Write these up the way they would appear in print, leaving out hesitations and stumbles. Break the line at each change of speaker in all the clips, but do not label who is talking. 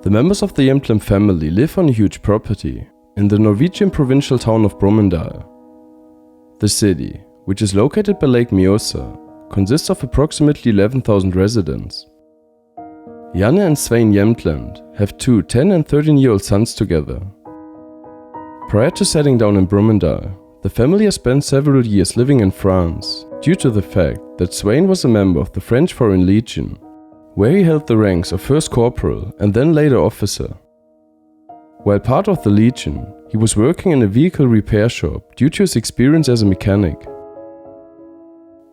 The members of the Jemtland family live on a huge property in the Norwegian provincial town of Brumunddal. The city, which is located by Lake Mjøsa, consists of approximately 11,000 residents. Janne and Svein Jemtland have two 10 and 13-year-old sons together. Prior to settling down in Brumunddal, the family has spent several years living in France due to the fact that Svein was a member of the French Foreign Legion, where he held the ranks of first corporal and then later officer. While part of the Legion, he was working in a vehicle repair shop due to his experience as a mechanic.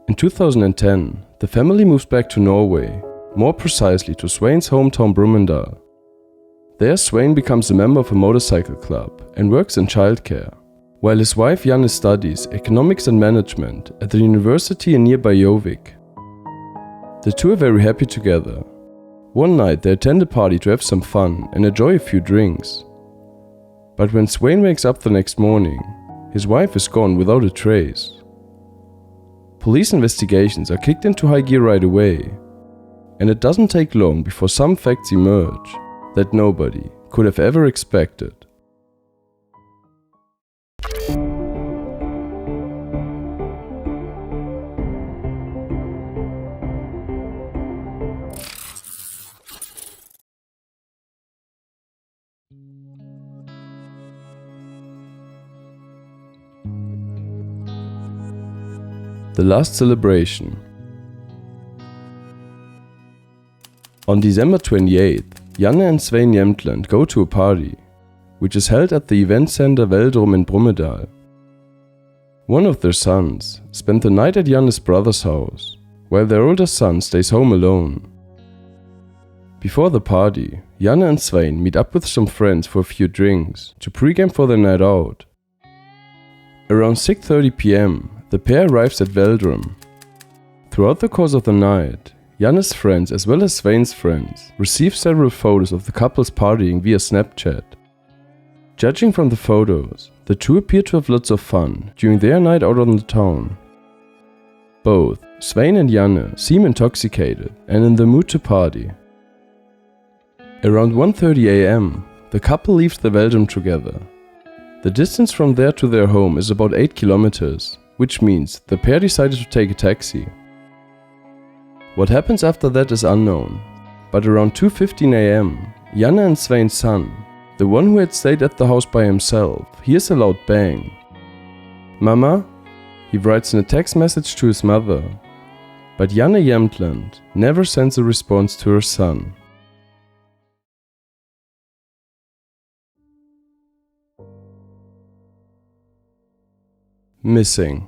In 2010, the family moved back to Norway, more precisely to Svein's hometown Brumunddal. There Svein becomes a member of a motorcycle club and works in childcare, while his wife Janne studies economics and management at the university in nearby Gjøvik. The two are very happy together. One night they attend a party to have some fun and enjoy a few drinks. But when Svein wakes up the next morning, his wife is gone without a trace. Police investigations are kicked into high gear right away, and it doesn't take long before some facts emerge that nobody could have ever expected. The last celebration. On December 28th, Janne and Svein Jemtland go to a party, which is held at the event center Veldrum in Brumunddal. One of their sons spent the night at Janne's brother's house, while their older son stays home alone. Before the party, Janne and Svein meet up with some friends for a few drinks to pregame for their night out. Around 6:30 p.m, the pair arrives at Veldrum. Throughout the course of the night, Janne's friends as well as Svein's friends receive several photos of the couples partying via Snapchat. Judging from the photos, the two appear to have lots of fun during their night out on the town. Both Svein and Janne seem intoxicated and in the mood to party. Around 1:30 a.m, the couple leaves the Veldrum together. The distance from there to their home is about 8 kilometers, which means the pair decided to take a taxi. What happens after that is unknown, but around 2:15 a.m, Janne and Svein's son, the one who had stayed at the house by himself, hears a loud bang. "Mama?" he writes in a text message to his mother, but Janne Jemtland never sends a response to her son. Missing.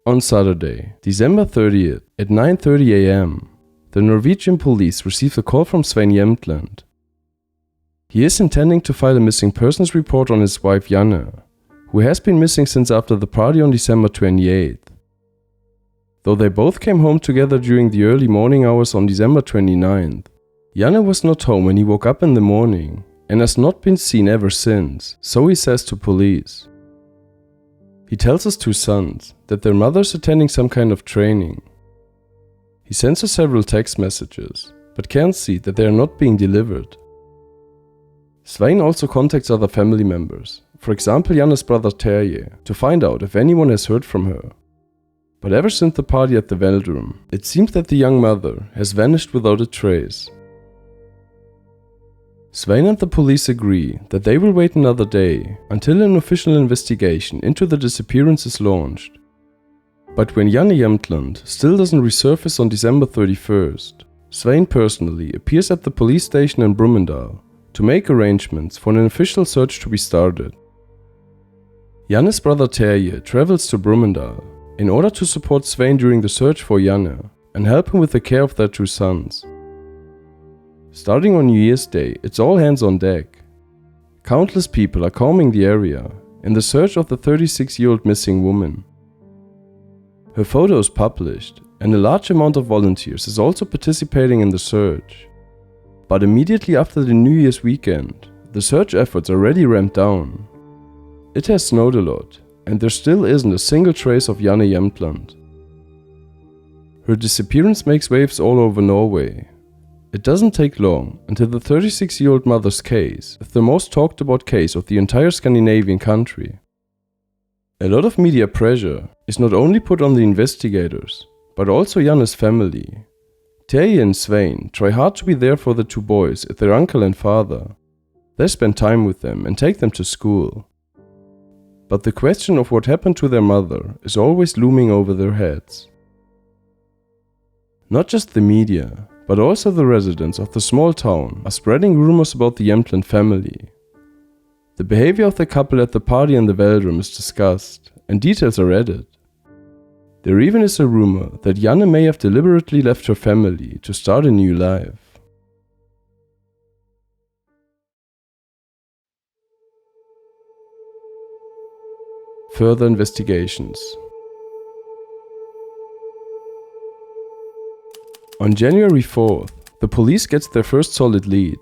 On Saturday, December 30th at 9:30 a.m, the Norwegian police received a call from Svein Jemtland. He is intending to file a missing persons report on his wife Janne, who has been missing since after the party on December 28th. Though they both came home together during the early morning hours on December 29th, Janne was not home when he woke up in the morning and has not been seen ever since, so he says to police. He tells his two sons that their mother is attending some kind of training. He sends her several text messages, but can't see that they are not being delivered. Svein also contacts other family members, for example Janne's brother Terje, to find out if anyone has heard from her. But ever since the party at the Veldrum, it seems that the young mother has vanished without a trace. Svein and the police agree that they will wait another day until an official investigation into the disappearance is launched. But when Janne Jemtland still doesn't resurface on December 31st, Svein personally appears at the police station in Brumunddal to make arrangements for an official search to be started. Janne's brother Terje travels to Brumunddal in order to support Svein during the search for Janne and help him with the care of their two sons. Starting on New Year's Day, it's all hands on deck. Countless people are combing the area in the search of the 36-year-old missing woman. Her photo is published, and a large amount of volunteers is also participating in the search. But immediately after the New Year's weekend, the search efforts are already ramped down. It has snowed a lot, and there still isn't a single trace of Janne Jemtland. Her disappearance makes waves all over Norway. It doesn't take long until the 36-year-old mother's case is the most talked about case of the entire Scandinavian country. A lot of media pressure is not only put on the investigators, but also Janne's family. Terje and Svein try hard to be there for the two boys as their uncle and father. They spend time with them and take them to school. But the question of what happened to their mother is always looming over their heads. Not just the media, but also the residents of the small town are spreading rumors about the Jemtland family. The behavior of the couple at the party in the Veldrum is discussed, and details are added. There even is a rumor that Janne may have deliberately left her family to start a new life. Further investigations. On January 4th, the police gets their first solid lead.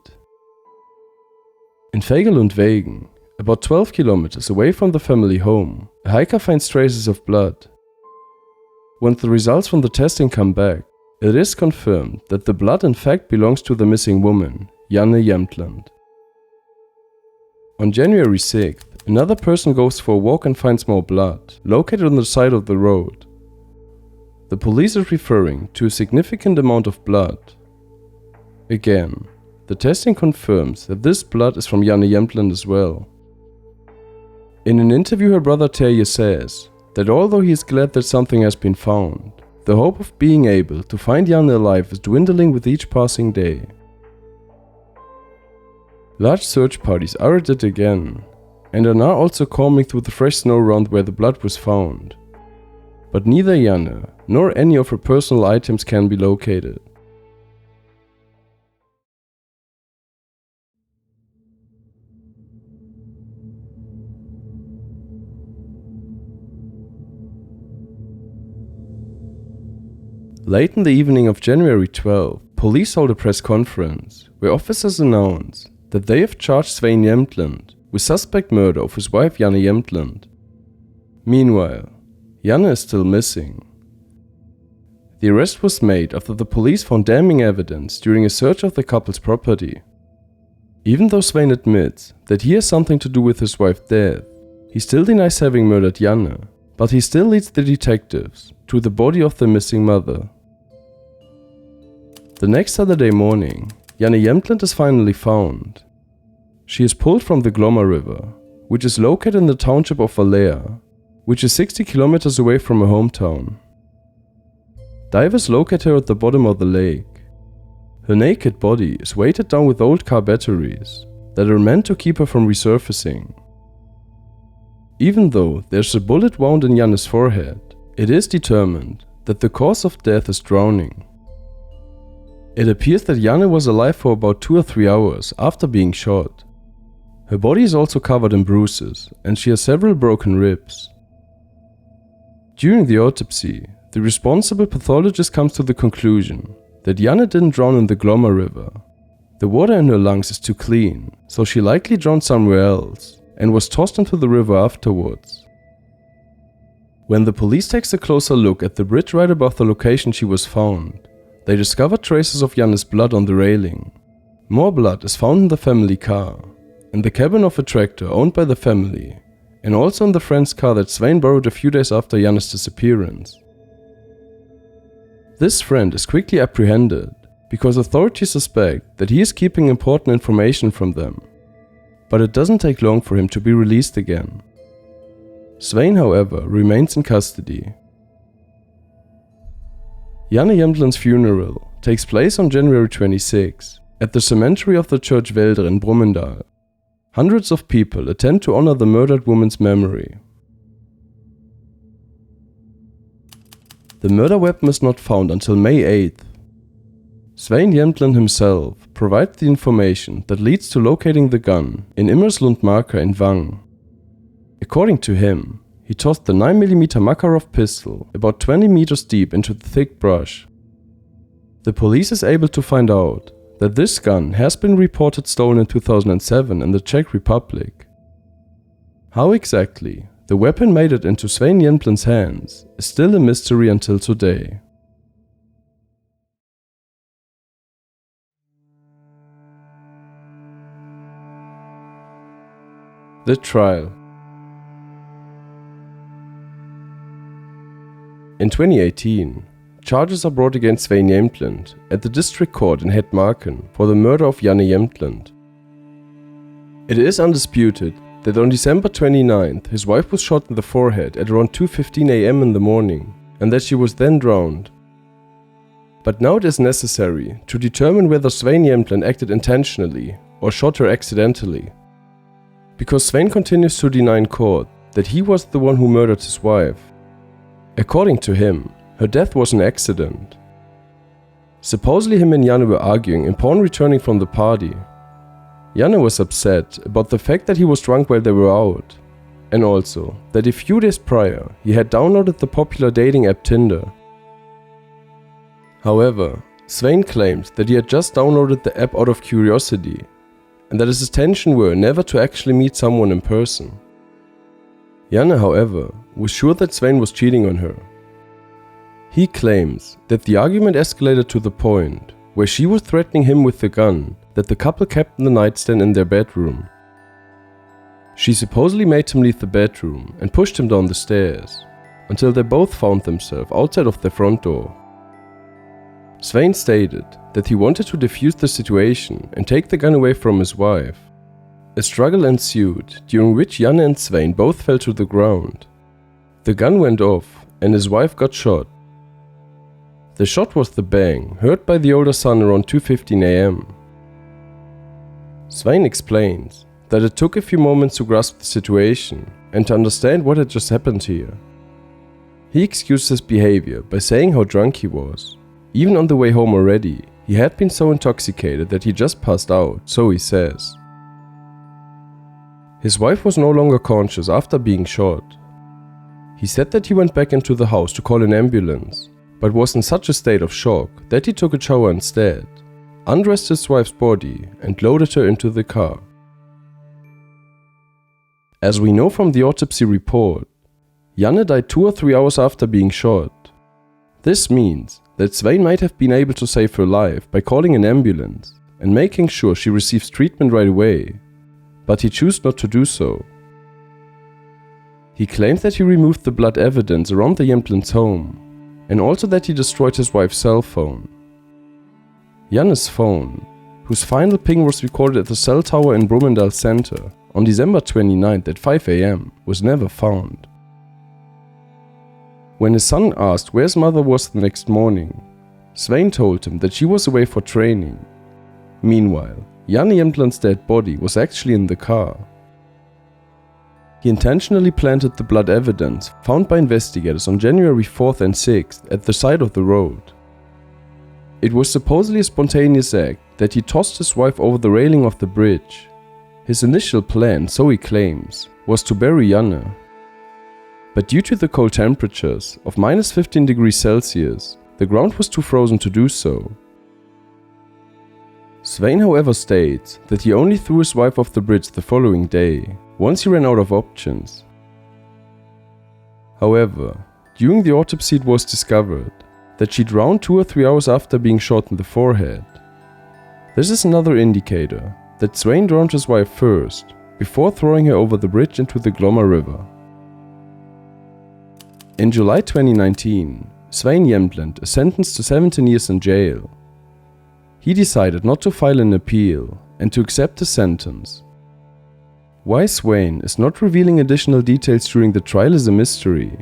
In Fagerlund-Wegen, about 12 kilometers away from the family home, a hiker finds traces of blood. When the results from the testing come back, it is confirmed that the blood in fact belongs to the missing woman, Janne Jemtland. On January 6th, another person goes for a walk and finds more blood, located on the side of the road. The police are referring to a significant amount of blood. Again, the testing confirms that this blood is from Janne Jemtland as well. In an interview, her brother Terje says that although he is glad that something has been found, the hope of being able to find Janne alive is dwindling with each passing day. Large search parties are at it again, and are now also combing through the fresh snow around where the blood was found. But neither Janne nor any of her personal items can be located. Late in the evening of January 12, police hold a press conference where officers announce that they have charged Svein Jemtland with suspect murder of his wife Janne Jemtland. Meanwhile, Janne is still missing. The arrest was made after the police found damning evidence during a search of the couple's property. Even though Svein admits that he has something to do with his wife's death, he still denies having murdered Janne, but he still leads the detectives to the body of the missing mother. The next Saturday morning, Janne Jemtland is finally found. She is pulled from the Glomma River, which is located in the township of Valea, which is 60 kilometers away from her hometown. Divers locate her at the bottom of the lake. Her naked body is weighted down with old car batteries that are meant to keep her from resurfacing. Even though there's a bullet wound in Janne's forehead, it is determined that the cause of death is drowning. It appears that Janne was alive for about 2 or 3 hours after being shot. Her body is also covered in bruises, and she has several broken ribs. During the autopsy, the responsible pathologist comes to the conclusion that Janne didn't drown in the Glomma River. The water in her lungs is too clean, so she likely drowned somewhere else and was tossed into the river afterwards. When the police takes a closer look at the bridge right above the location she was found, they discover traces of Janne's blood on the railing. More blood is found in the family car, in the cabin of a tractor owned by the family, and also in the friend's car that Svein borrowed a few days after Janne's disappearance. This friend is quickly apprehended because authorities suspect that he is keeping important information from them, but it doesn't take long for him to be released again. Svein, however, remains in custody. Janne Jemtland's funeral takes place on January 26 at the cemetery of the church Velder in Brumunddal. Hundreds of people attend to honor the murdered woman's memory. The murder weapon is not found until May 8th. Svein Jemtland himself provides the information that leads to locating the gun in Immerslund Marker in Vang. According to him, he tossed the 9mm Makarov pistol about 20 meters deep into the thick brush. The police is able to find out that this gun has been reported stolen in 2007 in the Czech Republic. How exactly the weapon made it into Svein Jemtland's hands is still a mystery until today. The trial. In 2018, charges are brought against Svein Jemtland at the district court in Hedmarken for the murder of Janne Jemtland. It is undisputed that on December 29th his wife was shot in the forehead at around 2:15 am in the morning and that she was then drowned. But now it is necessary to determine whether Svein Jemtland acted intentionally or shot her accidentally. Because Svein continues to deny in court that he was the one who murdered his wife. According to him, her death was an accident. Supposedly him and Janne were arguing upon returning from the party. Janne was upset about the fact that he was drunk while they were out, and also that a few days prior he had downloaded the popular dating app Tinder. However, Svein claimed that he had just downloaded the app out of curiosity, and that his intention were never to actually meet someone in person. Janne, however, was sure that Svein was cheating on her. He claims that the argument escalated to the point where she was threatening him with the gun that the couple kept in the nightstand in their bedroom. She supposedly made him leave the bedroom and pushed him down the stairs, until they both found themselves outside of their front door. Svein stated that he wanted to defuse the situation and take the gun away from his wife. A struggle ensued, during which Janne and Svein both fell to the ground. The gun went off and his wife got shot. The shot was the bang heard by the older son around 2:15 am. Svein explains that it took a few moments to grasp the situation and to understand what had just happened here. He excused his behavior by saying how drunk he was. Even on the way home already, he had been so intoxicated that he just passed out, so he says. His wife was no longer conscious after being shot. He said that he went back into the house to call an ambulance, but was in such a state of shock that he took a shower instead, undressed his wife's body and loaded her into the car. As we know from the autopsy report, Janne died 2 or 3 hours after being shot. This means that Svein might have been able to save her life by calling an ambulance and making sure she receives treatment right away, but he chose not to do so. He claimed that he removed the blood evidence around the Jemtland's home, and also that he destroyed his wife's cell phone. Janne's phone, whose final ping was recorded at the cell tower in Brumunddal Center on December 29th at 5 am, was never found. When his son asked where his mother was the next morning, Svein told him that she was away for training. Meanwhile, Janne Jemtland's dead body was actually in the car. He intentionally planted the blood evidence found by investigators on January 4th and 6th at the side of the road. It was supposedly a spontaneous act that he tossed his wife over the railing of the bridge. His initial plan, so he claims, was to bury Janne. But due to the cold temperatures of -15 degrees Celsius, the ground was too frozen to do so. Svein, however, states that he only threw his wife off the bridge the following day, once he ran out of options. However, during the autopsy it was discovered that she drowned 2 or 3 hours after being shot in the forehead. This is another indicator that Svein drowned his wife first, before throwing her over the bridge into the Glomma River. In July 2019, Svein Jemtland is sentenced to 17 years in jail. He decided not to file an appeal and to accept the sentence. Why Svein is not revealing additional details during the trial is a mystery.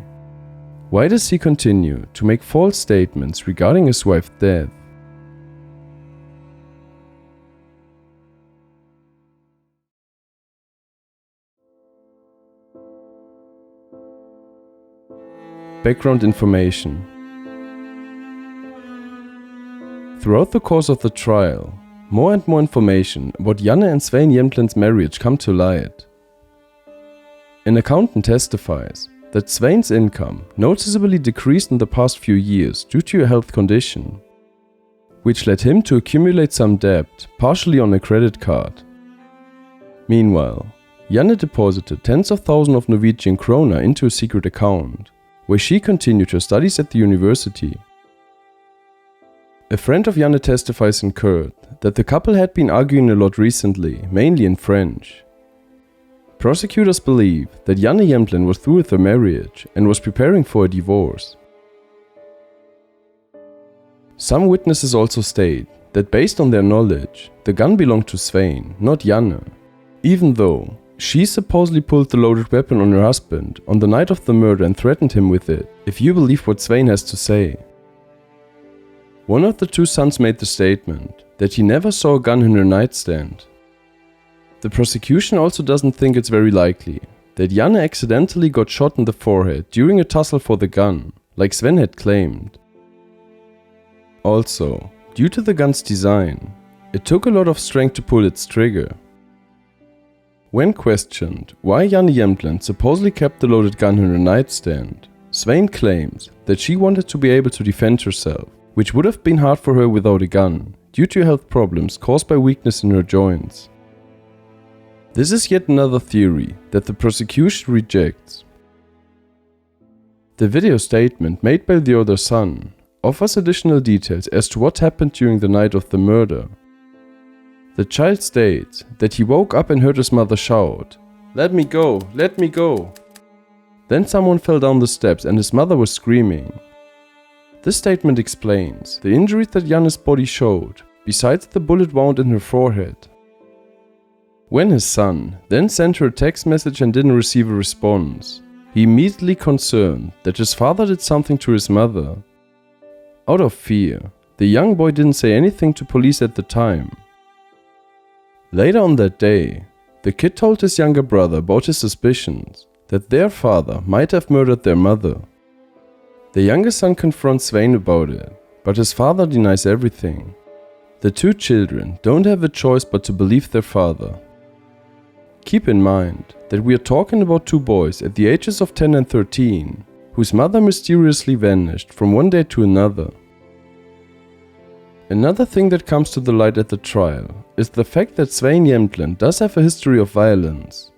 Why does he continue to make false statements regarding his wife's death? Background information. Throughout the course of the trial, more and more information about Janne and Svein Jemtland's marriage come to light. An accountant testifies that Svein's income noticeably decreased in the past few years due to a health condition, which led him to accumulate some debt, partially on a credit card. Meanwhile, Janne deposited tens of thousands of Norwegian kroner into a secret account, where she continued her studies at the university. A friend of Janne testifies in court that the couple had been arguing a lot recently, mainly in French. Prosecutors believe that Janne Jemtland was through with her marriage and was preparing for a divorce. Some witnesses also state that based on their knowledge, the gun belonged to Svein, not Janne, even though she supposedly pulled the loaded weapon on her husband on the night of the murder and threatened him with it, if you believe what Svein has to say. One of the two sons made the statement that he never saw a gun in her nightstand. The prosecution also doesn't think it's very likely that Janne accidentally got shot in the forehead during a tussle for the gun, like Svein had claimed. Also, due to the gun's design, it took a lot of strength to pull its trigger. When questioned why Janne Jemtland supposedly kept the loaded gun in her nightstand, Svein claims that she wanted to be able to defend herself, which would have been hard for her without a gun, due to health problems caused by weakness in her joints. This is yet another theory that the prosecution rejects. The video statement made by the other son offers additional details as to what happened during the night of the murder. The child states that he woke up and heard his mother shout, "Let me go, let me go." Then someone fell down the steps and his mother was screaming. This statement explains the injuries that Janne's body showed, besides the bullet wound in her forehead. When his son then sent her a text message and didn't receive a response, he immediately concerned that his father did something to his mother. Out of fear, the young boy didn't say anything to police at the time. Later on that day, the kid told his younger brother about his suspicions that their father might have murdered their mother. The younger son confronts Svein about it, but his father denies everything. The two children don't have a choice but to believe their father. Keep in mind that we are talking about two boys at the ages of 10 and 13, whose mother mysteriously vanished from one day to another. Another thing that comes to the light at the trial is the fact that Svein Jemtland does have a history of violence.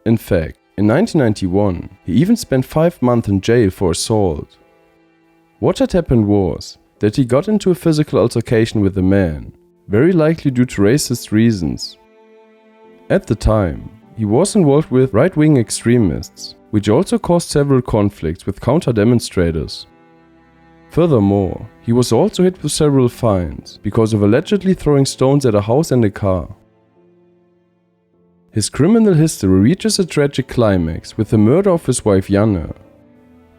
In fact, in 1991, he even spent 5 months in jail for assault. What had happened was that he got into a physical altercation with a man, very likely due to racist reasons. At the time, he was involved with right-wing extremists, which also caused several conflicts with counter-demonstrators. Furthermore, he was also hit with several fines because of allegedly throwing stones at a house and a car. His criminal history reaches a tragic climax with the murder of his wife Janne.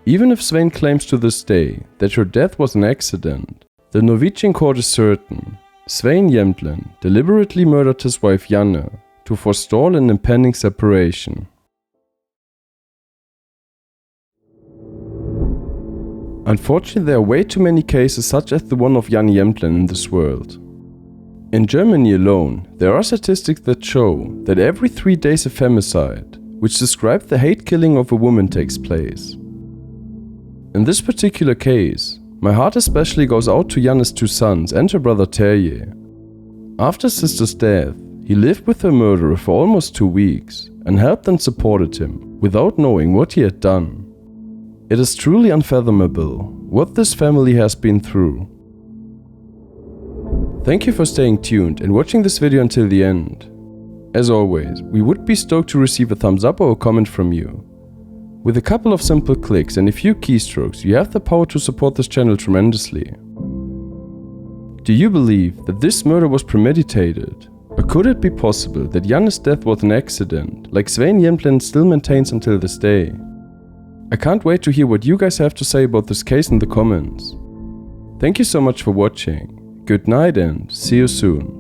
Even if Svein claims to this day that her death was an accident, the Norwegian court is certain Svein Jemtland deliberately murdered his wife Janne to forestall an impending separation. Unfortunately, there are way too many cases such as the one of Janne Jemtland in this world. In Germany alone, there are statistics that show that every 3 days a femicide, which describes the hate killing of a woman, takes place. In this particular case, my heart especially goes out to Janne's 2 sons and her brother Terje. After his sister's death, he lived with her murderer for almost 2 weeks and helped and supported him without knowing what he had done. It is truly unfathomable what this family has been through. Thank you for staying tuned and watching this video until the end. As always, we would be stoked to receive a thumbs up or a comment from you. With a couple of simple clicks and a few keystrokes, you have the power to support this channel tremendously. Do you believe that this murder was premeditated? Or could it be possible that Janne's death was an accident, like Svein Jemtland still maintains until this day? I can't wait to hear what you guys have to say about this case in the comments. Thank you so much for watching. Good night and see you soon.